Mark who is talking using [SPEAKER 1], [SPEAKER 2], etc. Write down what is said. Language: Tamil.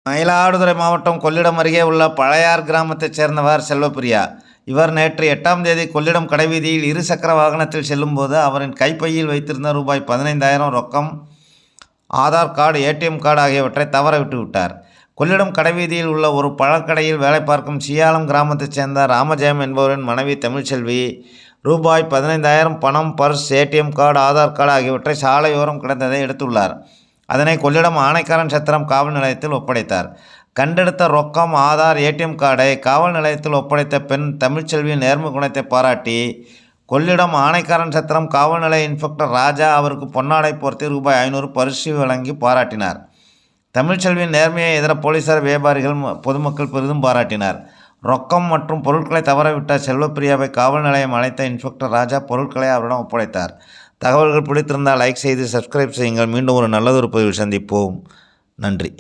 [SPEAKER 1] மயிலாடுதுறை மாவட்டம் கொள்ளிடம் அருகே உள்ள பழையார் கிராமத்தைச் சேர்ந்தவர் செல்வப்பிரியா. இவர் நேற்று 8ஆம் தேதி கொள்ளிடம் கடைவீதியில் இருசக்கர வாகனத்தில் செல்லும்போது அவரின் கைப்பையில் வைத்திருந்த ரூபாய் 15,000 ரொக்கம், ஆதார் கார்டு, ஏடிஎம் கார்டு ஆகியவற்றை தவற விட்டுவிட்டார். கொள்ளிடம் கடைவீதியில் உள்ள ஒரு பழக்கடையில் வேலை பார்க்கும் சியாலம் கிராமத்தைச் சேர்ந்த ராமஜெயம் என்பவரின் மனைவி தமிழ்ச்செல்வி ரூபாய் 15,000 பணம், purse, ATM card, Aadhaar card ஆகியவற்றை சாலையோரம் கிடந்ததை எடுத்துள்ளார். அதனை கொள்ளிடம் ஆனைக்காரன் சத்திரம் காவல் நிலையத்தில் ஒப்படைத்தார். கண்டெடுத்த ரொக்கம், ஆதார், ஏடிஎம் கார்டை காவல் நிலையத்தில் ஒப்படைத்த பெண் தமிழ்ச்செல்வியின் நேர்மை குணத்தை பாராட்டி கொள்ளிடம் ஆனைக்காரன் சத்திரம் காவல் நிலைய இன்ஸ்பெக்டர் ராஜா அவருக்கு பொன்னாடை போர்த்தி ரூபாய் 500 பரிசு வழங்கி பாராட்டினார். தமிழ்ச்செல்வியின் நேர்மையை இதர போலீசார், வியாபாரிகள், பொதுமக்கள் பெரிதும் பாராட்டினார். ரொக்கம் மற்றும் பொருட்களை தவறவிட்ட செல்வப்பிரியாவை காவல் நிலையம் அழைத்த இன்ஸ்பெக்டர் ராஜா பொருட்களை அவரிடம் ஒப்படைத்தார். தகவல்கள் பிடித்திருந்தால் லைக் செய்து சப்ஸ்கிரைப் செய்யுங்கள். மீண்டும் ஒரு நல்லதொரு பதிவில் சந்திப்போம். நன்றி.